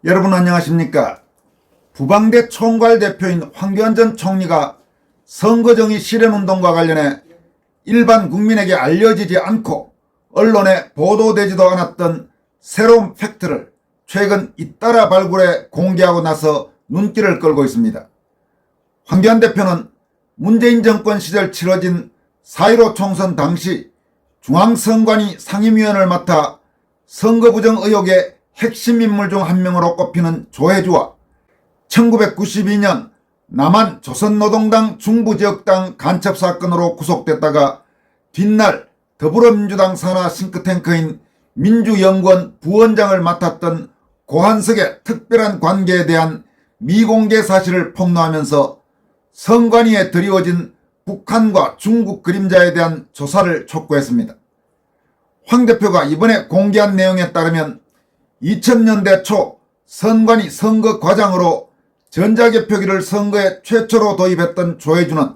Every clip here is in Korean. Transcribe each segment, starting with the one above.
여러분 안녕하십니까? 부방대 총괄 대표인 황교안 전 총리가 선거정의 실현운동과 관련해 일반 국민에게 알려지지 않고 언론에 보도되지도 않았던 새로운 팩트를 최근 잇따라 발굴해 공개하고 나서 눈길을 끌고 있습니다. 황교안 대표는 문재인 정권 시절 치러진 4.15 총선 당시 중앙선관위 상임위원을 맡아 선거부정 의혹의 핵심 인물 중 한 명으로 꼽히는 조혜주와 1992년 남한 조선노동당 중부지역당 간첩 사건으로 구속됐다가 뒷날 더불어민주당 산하 싱크탱크인 민주연구원 부원장을 맡았던 고한석의 특별한 관계에 대한 미공개 사실을 폭로하면서 선관위에 드리워진 북한과 중국 그림자에 대한 조사를 촉구했습니다. 황 대표가 이번에 공개한 내용에 따르면 2000년대 초 선관위 선거과장으로 전자개표기를 선거에 최초로 도입했던 조혜주는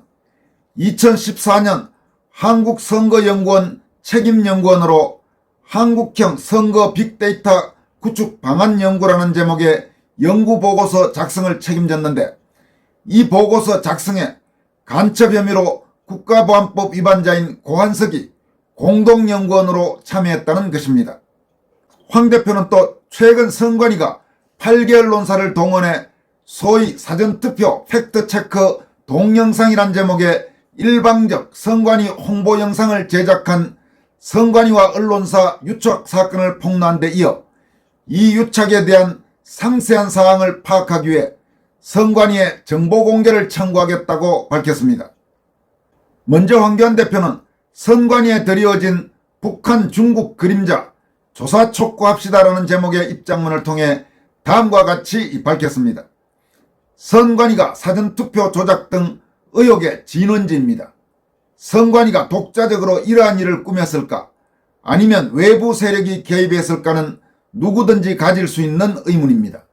2014년 한국선거연구원 책임연구원으로 한국형 선거 빅데이터 구축 방안 연구라는 제목의 연구보고서 작성을 책임졌는데, 이 보고서 작성에 간첩 혐의로 국가보안법 위반자인 고한석이 공동연구원으로 참여했다는 것입니다. 황 대표는 또 최근 선관위가 8개 언론사를 동원해 소위 사전투표 팩트체크 동영상이란 제목의 일방적 선관위 홍보 영상을 제작한 선관위와 언론사 유착 사건을 폭로한 데 이어 이 유착에 대한 상세한 사항을 파악하기 위해 선관위에 정보 공개를 청구하겠다고 밝혔습니다. 먼저 황교안 대표는 선관위에 드리워진 북한 중국 그림자 조사 촉구합시다라는 제목의 입장문을 통해 다음과 같이 밝혔습니다. 선관위가 사전투표 조작 등 의혹의 진원지입니다. 선관위가 독자적으로 이러한 일을 꾸몄을까, 아니면 외부 세력이 개입했을까는 누구든지 가질 수 있는 의문입니다.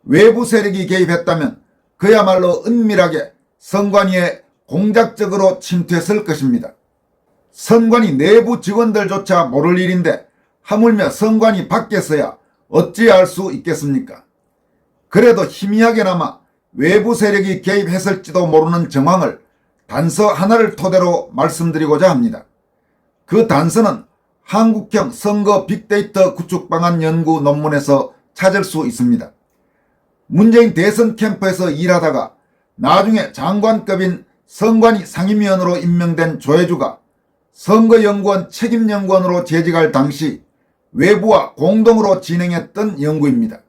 외부 세력이 개입했다면 그야말로 은밀하게 선관위에 공작적으로 침투했을 것입니다. 선관위 내부 직원들조차 모를 일인데 하물며 선관위 밖에서야 어찌 알 수 있겠습니까? 그래도 희미하게나마 외부 세력이 개입했을지도 모르는 정황을 단서 하나를 토대로 말씀드리고자 합니다. 그 단서는 한국형 선거 빅데이터 구축 방안 연구 논문에서 찾을 수 있습니다. 문재인 대선 캠프에서 일하다가 나중에 장관급인 선관위 상임위원으로 임명된 조혜주가 선거연구원 책임연구원으로 재직할 당시 외부와 공동으로 진행했던 연구입니다.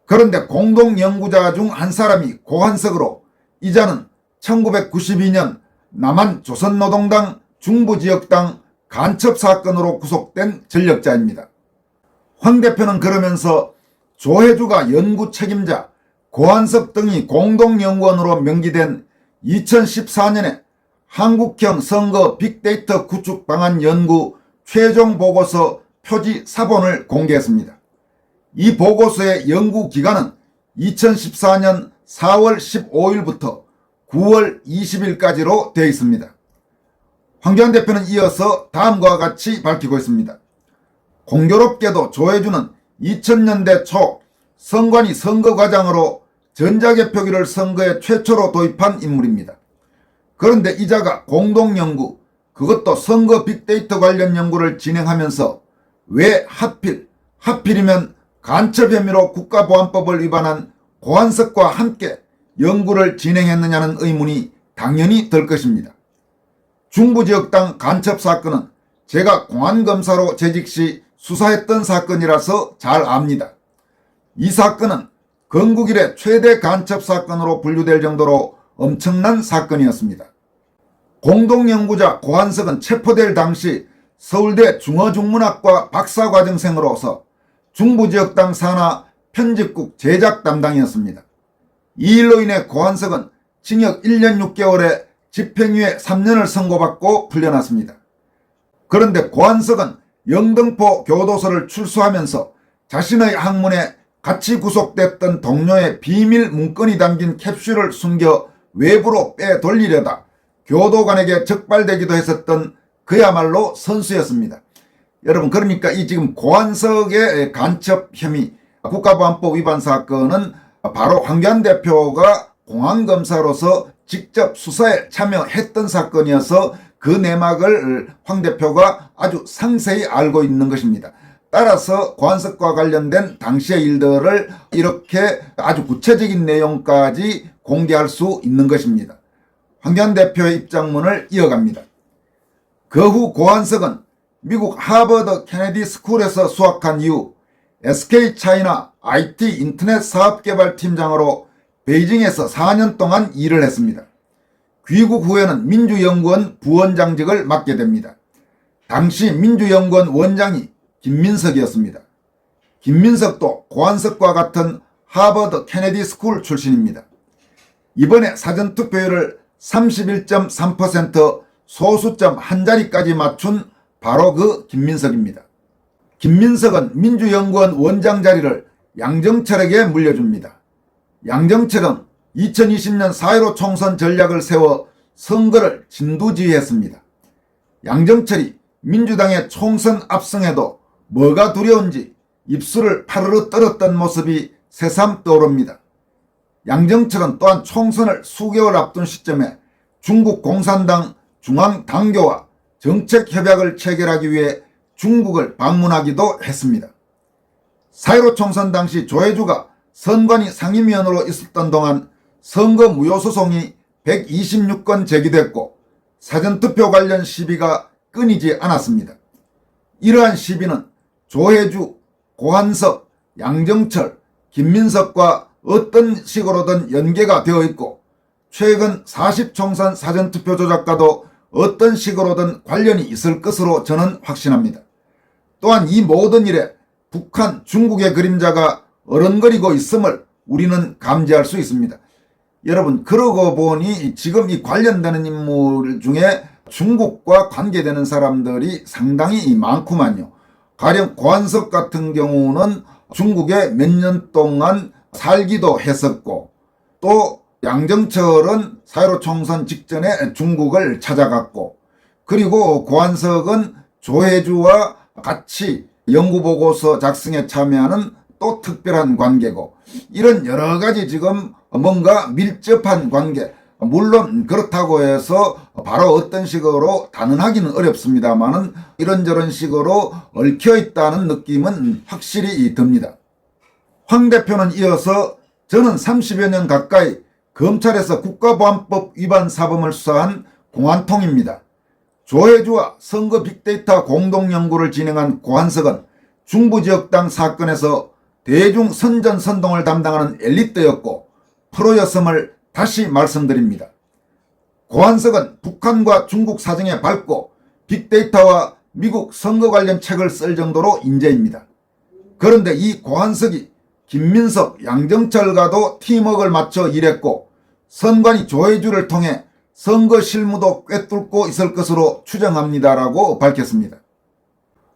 그런데 공동연구자 중 한 사람이 고한석으로, 이자는 1992년 남한 조선노동당 중부지역당 간첩 사건으로 구속된 전력자입니다. 황 대표는 그러면서 조혜주가 연구 책임자, 고한석 등이 공동연구원으로 명기된 2014년에 한국형 선거 빅데이터 구축 방안 연구 최종 보고서 표지 사본을 공개했습니다. 이 보고서의 연구 기간은 2014년 4월 15일부터 9월 20일까지로 되어 있습니다. 황교안 대표는 이어서 다음과 같이 밝히고 있습니다. 공교롭게도 조혜주는 2000년대 초 선관위 선거과장으로 전자개표기를 선거에 최초로 도입한 인물입니다. 그런데 이자가 공동연구, 그것도 선거 빅데이터 관련 연구를 진행하면서 왜 하필이면 간첩 혐의로 국가보안법을 위반한 고한석과 함께 연구를 진행했느냐는 의문이 당연히 들 것입니다. 중부지역당 간첩 사건은 제가 공안검사로 재직 시 수사했던 사건이라서 잘 압니다. 이 사건은 건국 이래 최대 간첩 사건으로 분류될 정도로 엄청난 사건이었습니다. 공동연구자 고한석은 체포될 당시 서울대 중어중문학과 박사과정생으로서 중부지역당 산하 편집국 제작 담당이었습니다. 이 일로 인해 고한석은 징역 1년 6개월에 집행유예 3년을 선고받고 풀려났습니다. 그런데 고한석은 영등포 교도소를 출소하면서 자신의 학문에 같이 구속됐던 동료의 비밀 문건이 담긴 캡슐을 숨겨 외부로 빼돌리려다 교도관에게 적발되기도 했었던 그야말로 선수였습니다. 여러분, 그러니까 이 지금 고한석의 간첩 혐의, 국가보안법 위반 사건은 바로 황교안 대표가 공안검사로서 직접 수사에 참여했던 사건이어서 그 내막을 황 대표가 아주 상세히 알고 있는 것입니다. 따라서 고한석과 관련된 당시의 일들을 이렇게 아주 구체적인 내용까지 공개할 수 있는 것입니다. 황교안 대표의 입장문을 이어갑니다. 그 후 고한석은 미국 하버드 케네디 스쿨에서 수학한 이후 SK 차이나 IT 인터넷 사업개발팀장으로 베이징에서 4년 동안 일을 했습니다. 귀국 후에는 민주연구원 부원장직을 맡게 됩니다. 당시 민주연구원 원장이 김민석이었습니다. 김민석도 고한석과 같은 하버드 케네디 스쿨 출신입니다. 이번에 사전투표율을 31.3% 소수점 한 자리까지 맞춘 바로 그 김민석입니다. 김민석은 민주연구원 원장 자리를 양정철에게 물려줍니다. 양정철은 2020년 4.15 총선 전략을 세워 선거를 진두지휘했습니다. 양정철이 민주당의 총선 압승에도 뭐가 두려운지 입술을 파르르 떨었던 모습이 새삼 떠오릅니다. 양정철은 또한 총선을 수개월 앞둔 시점에 중국 공산당 중앙당교와 정책협약을 체결하기 위해 중국을 방문하기도 했습니다. 4.15 총선 당시 조혜주가 선관위 상임위원으로 있었던 동안 선거 무효소송이 126건 제기됐고 사전투표 관련 시비가 끊이지 않았습니다. 이러한 시비는 조혜주, 고한석, 양정철, 김민석과 어떤 식으로든 연계가 되어 있고 최근 40총선 사전투표 조작과도 어떤 식으로든 관련이 있을 것으로 저는 확신합니다. 또한 이 모든 일에 북한, 중국의 그림자가 어른거리고 있음을 우리는 감지할 수 있습니다. 여러분, 그러고 보니 지금 이 관련되는 인물 중에 중국과 관계되는 사람들이 상당히 많구만요. 가령 고한석 같은 경우는 중국에 몇 년 동안 살기도 했었고, 또 양정철은 4.15 총선 직전에 중국을 찾아갔고, 그리고 고한석은 조혜주와 같이 연구보고서 작성에 참여하는 또 특별한 관계고, 이런 여러 가지 지금 뭔가 밀접한 관계, 물론 그렇다고 해서 바로 어떤 식으로 단언하기는 어렵습니다만은 이런저런 식으로 얽혀 있다는 느낌은 확실히 듭니다. 황 대표는 이어서 저는 30여 년 가까이 검찰에서 국가보안법 위반 사범을 수사한 공안통입니다. 조혜주와 선거 빅데이터 공동연구를 진행한 고한석은 중부지역당 사건에서 대중 선전선동을 담당하는 엘리트였고 프로였음을 다시 말씀드립니다. 고한석은 북한과 중국 사정에 밝고 빅데이터와 미국 선거 관련 책을 쓸 정도로 인재입니다. 그런데 이 고한석이 김민석, 양정철과도 팀워크를 맞춰 일했고 선관위 조혜주를 통해 선거 실무도 꿰뚫고 있을 것으로 추정합니다라고 밝혔습니다.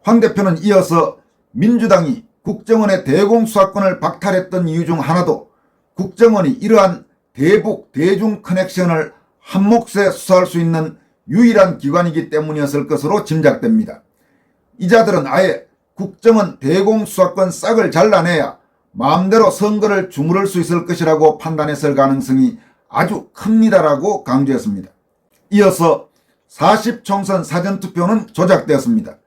황 대표는 이어서 민주당이 국정원의 대공수사권을 박탈했던 이유 중 하나도 국정원이 이러한 대북 대중 커넥션을 한 몫에 수사할 수 있는 유일한 기관이기 때문이었을 것으로 짐작됩니다. 이 자들은 아예 국정원 대공수사권 싹을 잘라내야 마음대로 선거를 주무를 수 있을 것이라고 판단했을 가능성이 아주 큽니다라고 강조했습니다. 이어서 40총선 사전투표는 조작되었습니다.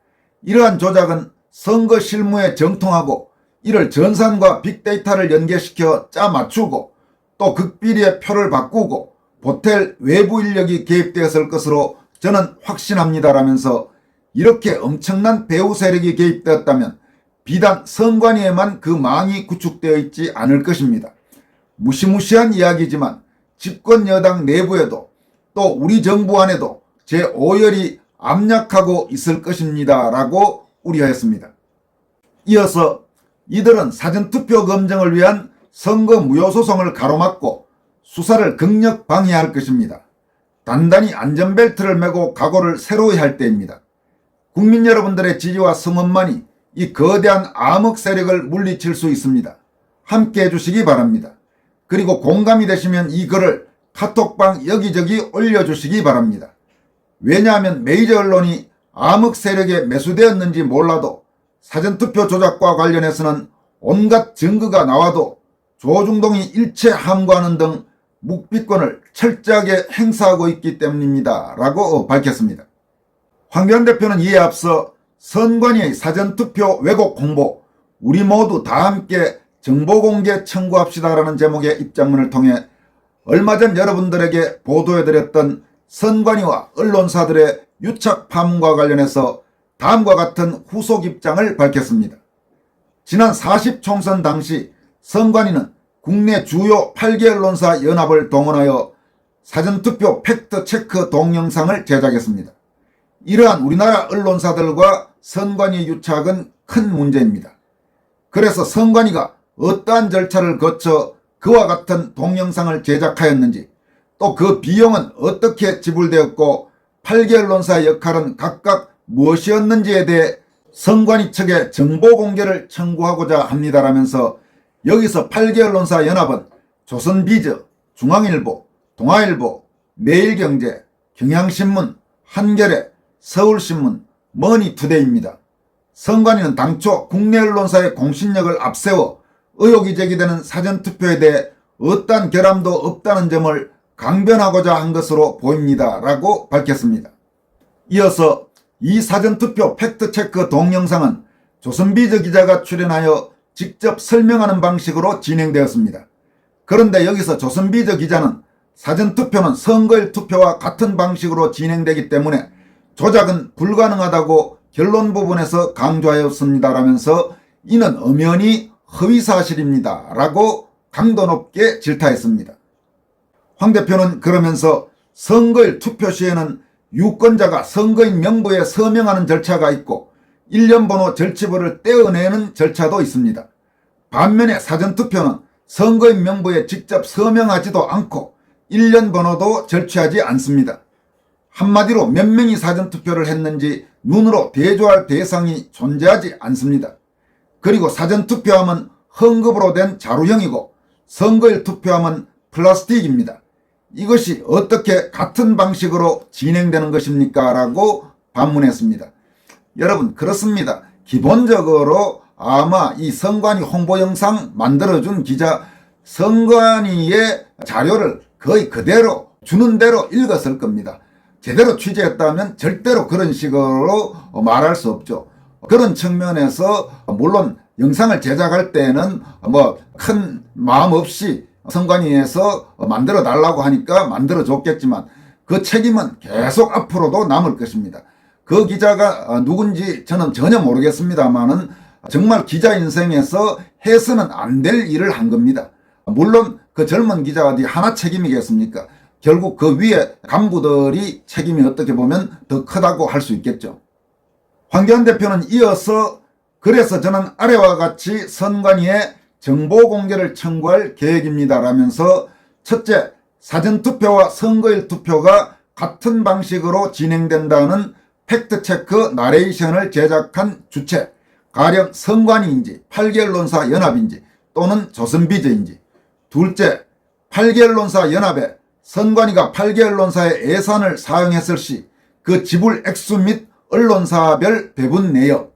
이러한 조작은 선거 실무에 정통하고 이를 전산과 빅데이터를 연계시켜 짜 맞추고 또 극비리의 표를 바꾸고 보탤 외부 인력이 개입되었을 것으로 저는 확신합니다라면서 이렇게 엄청난 배후 세력이 개입되었다면 비단 선관위에만 그 망이 구축되어 있지 않을 것입니다. 무시무시한 이야기지만 집권 여당 내부에도 또 우리 정부 안에도 제5열이 압력하고 있을 것입니다 라고 우려했습니다. 이어서 이들은 사전투표 검증을 위한 선거 무효소송을 가로막고 수사를 극력 방해할 것입니다. 단단히 안전벨트를 메고 각오를 새로이 할 때입니다. 국민 여러분들의 지지와 성원만이 이 거대한 암흑 세력을 물리칠 수 있습니다. 함께 해주시기 바랍니다. 그리고 공감이 되시면 이 글을 카톡방 여기저기 올려주시기 바랍니다. 왜냐하면 메이저 언론이 암흑 세력에 매수되었는지 몰라도 사전투표 조작과 관련해서는 온갖 증거가 나와도 조중동이 일체 함구하는 등 묵비권을 철저하게 행사하고 있기 때문입니다. 라고 밝혔습니다. 황교안 대표는 이에 앞서 선관위의 사전투표 왜곡 홍보, 우리 모두 다 함께 정보공개 청구합시다라는 제목의 입장문을 통해 얼마 전 여러분들에게 보도해드렸던 선관위와 언론사들의 유착 파문과 관련해서 다음과 같은 후속 입장을 밝혔습니다. 지난 40총선 당시 선관위는 국내 주요 8개 언론사 연합을 동원하여 사전투표 팩트체크 동영상을 제작했습니다. 이러한 우리나라 언론사들과 선관위 유착은 큰 문제입니다. 그래서 선관위가 어떠한 절차를 거쳐 그와 같은 동영상을 제작하였는지, 또 그 비용은 어떻게 지불되었고 8개 언론사의 역할은 각각 무엇이었는지에 대해 선관위 측에 정보 공개를 청구하고자 합니다라면서 여기서 8개 언론사 연합은 조선비저, 중앙일보, 동아일보, 매일경제, 경향신문, 한겨레, 서울신문, 머니투데이입니다. 선관위는 당초 국내 언론사의 공신력을 앞세워 의혹이 제기되는 사전투표에 대해 어떠한 결함도 없다는 점을 강변하고자 한 것으로 보입니다. 라고 밝혔습니다. 이어서 이 사전투표 팩트체크 동영상은 조선비저 기자가 출연하여 직접 설명하는 방식으로 진행되었습니다. 그런데 여기서 조선비저 기자는 사전투표는 선거일 투표와 같은 방식으로 진행되기 때문에 조작은 불가능하다고 결론 부분에서 강조하였습니다라면서 이는 엄연히 허위사실입니다. 라고 강도 높게 질타했습니다. 황 대표는 그러면서 선거일 투표 시에는 유권자가 선거인 명부에 서명하는 절차가 있고 1년 번호 절치부를 떼어내는 절차도 있습니다. 반면에 사전투표는 선거인 명부에 직접 서명하지도 않고 1년 번호도 절취하지 않습니다. 한마디로 몇 명이 사전투표를 했는지 눈으로 대조할 대상이 존재하지 않습니다. 그리고 사전투표함은 헝겊으로 된 자루형이고 선거일 투표함은 플라스틱입니다. 이것이 어떻게 같은 방식으로 진행되는 것입니까? 라고 반문했습니다. 여러분, 그렇습니다. 기본적으로 아마 이 선관위 홍보 영상 만들어준 기자 선관위의 자료를 거의 그대로 주는 대로 읽었을 겁니다. 제대로 취재했다면 절대로 그런 식으로 말할 수 없죠. 그런 측면에서 물론 영상을 제작할 때는 뭐 큰 마음 없이 선관위에서 만들어 달라고 하니까 만들어 줬겠지만 그 책임은 계속 앞으로도 남을 것입니다. 그 기자가 누군지 저는 전혀 모르겠습니다만은 정말 기자 인생에서 해서는 안 될 일을 한 겁니다. 물론 그 젊은 기자가 어디 하나 책임이겠습니까? 결국 그 위에 간부들이 책임이 어떻게 보면 더 크다고 할 수 있겠죠. 황교안 대표는 이어서 그래서 저는 아래와 같이 선관위에 정보 공개를 청구할 계획입니다 라면서 첫째, 사전투표와 선거일 투표가 같은 방식으로 진행된다는 팩트체크 나레이션을 제작한 주체, 가령 선관위인지 8개 언론사 연합인지 또는 조선비저인지. 둘째, 8개 언론사 연합에 선관위가 8개 언론사의 예산을 사용했을 시 그 지불 액수 및 언론사별 배분 내역.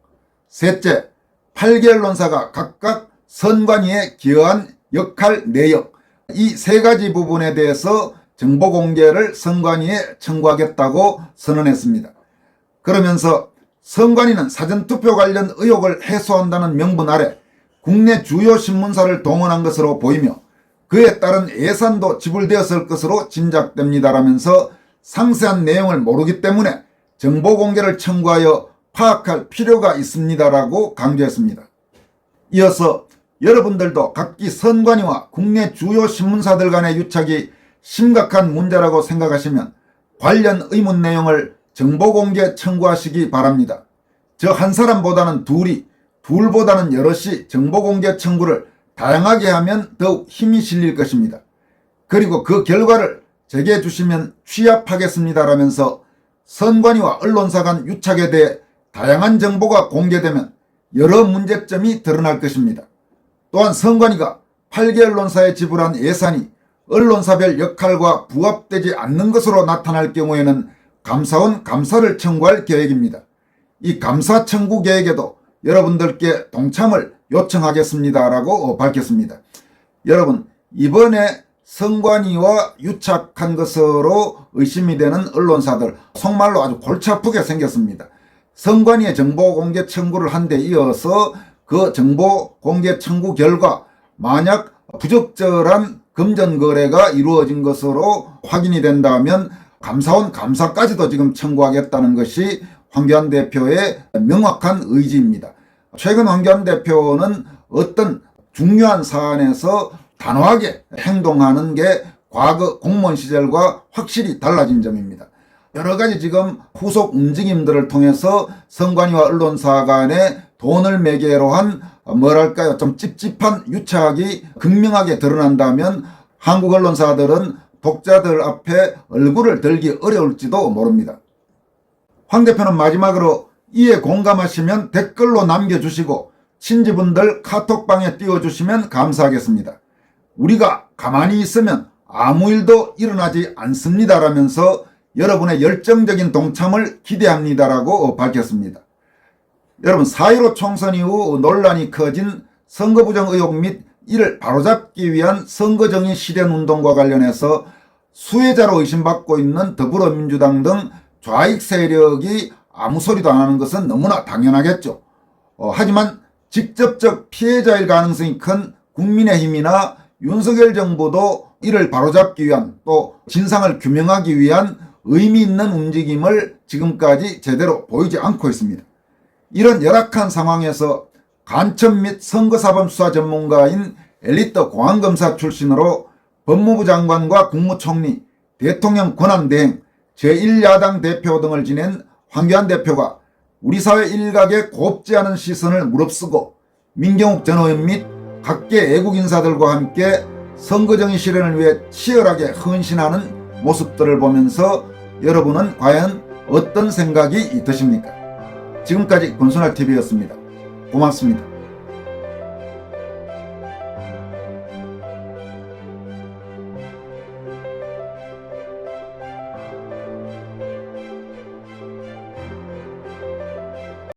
셋째, 8개 언론사가 각각 선관위에 기여한 역할 내역. 이 세 가지 부분에 대해서 정보 공개를 선관위에 청구하겠다고 선언했습니다. 그러면서 선관위는 사전투표 관련 의혹을 해소한다는 명분 아래 국내 주요 신문사를 동원한 것으로 보이며 그에 따른 예산도 지불되었을 것으로 짐작됩니다라면서 상세한 내용을 모르기 때문에 정보 공개를 청구하여 파악할 필요가 있습니다라고 강조했습니다. 이어서 여러분들도 각기 선관위와 국내 주요 신문사들 간의 유착이 심각한 문제라고 생각하시면 관련 의문 내용을 정보 공개 청구하시기 바랍니다. 저 한 사람보다는 둘이, 둘보다는 여럿이 정보 공개 청구를 다양하게 하면 더욱 힘이 실릴 것입니다. 그리고 그 결과를 제게 주시면 취합하겠습니다라면서 선관위와 언론사 간 유착에 대해 다양한 정보가 공개되면 여러 문제점이 드러날 것입니다. 또한 선관위가 8개 언론사에 지불한 예산이 언론사별 역할과 부합되지 않는 것으로 나타날 경우에는 감사원 감사를 청구할 계획입니다. 이 감사 청구 계획에도 여러분들께 동참을 요청하겠습니다라고 밝혔습니다. 여러분, 이번에 선관위와 유착한 것으로 의심이 되는 언론사들 속말로 아주 골치 아프게 생겼습니다. 선관위의 정보공개 청구를 한 데 이어서 그 정보공개 청구 결과 만약 부적절한 금전거래가 이루어진 것으로 확인이 된다면 감사원 감사까지도 지금 청구하겠다는 것이 황교안 대표의 명확한 의지입니다. 최근 황교안 대표는 어떤 중요한 사안에서 단호하게 행동하는 게 과거 공무원 시절과 확실히 달라진 점입니다. 여러 가지 지금 후속 움직임들을 통해서 선관위와 언론사 간에 돈을 매개로 한 뭐랄까요, 좀 찝찝한 유착이 극명하게 드러난다면 한국 언론사들은 독자들 앞에 얼굴을 들기 어려울지도 모릅니다. 황 대표는 마지막으로 이에 공감하시면 댓글로 남겨주시고 친지분들 카톡방에 띄워주시면 감사하겠습니다. 우리가 가만히 있으면 아무 일도 일어나지 않습니다라면서 여러분의 열정적인 동참을 기대합니다라고 밝혔습니다. 여러분, 4.15 총선 이후 논란이 커진 선거부정 의혹 및 이를 바로잡기 위한 선거정의 실현운동과 관련해서 수혜자로 의심받고 있는 더불어민주당 등 좌익 세력이 아무 소리도 안 하는 것은 너무나 당연하겠죠. 하지만 직접적 피해자일 가능성이 큰 국민의힘이나 윤석열 정부도 이를 바로잡기 위한 또 진상을 규명하기 위한 의미 있는 움직임을 지금까지 제대로 보이지 않고 있습니다. 이런 열악한 상황에서 간첩 및 선거사범 수사 전문가인 엘리트 공안검사 출신으로 법무부 장관과 국무총리, 대통령 권한대행, 제1야당 대표 등을 지낸 황교안 대표가 우리 사회 일각의 곱지 않은 시선을 무릅쓰고 민경욱 전 의원 및 각계 애국 인사들과 함께 선거정의 실현을 위해 치열하게 헌신하는 모습들을 보면서 여러분은 과연 어떤 생각이 드십니까? 지금까지 권순할TV였습니다. 고맙습니다.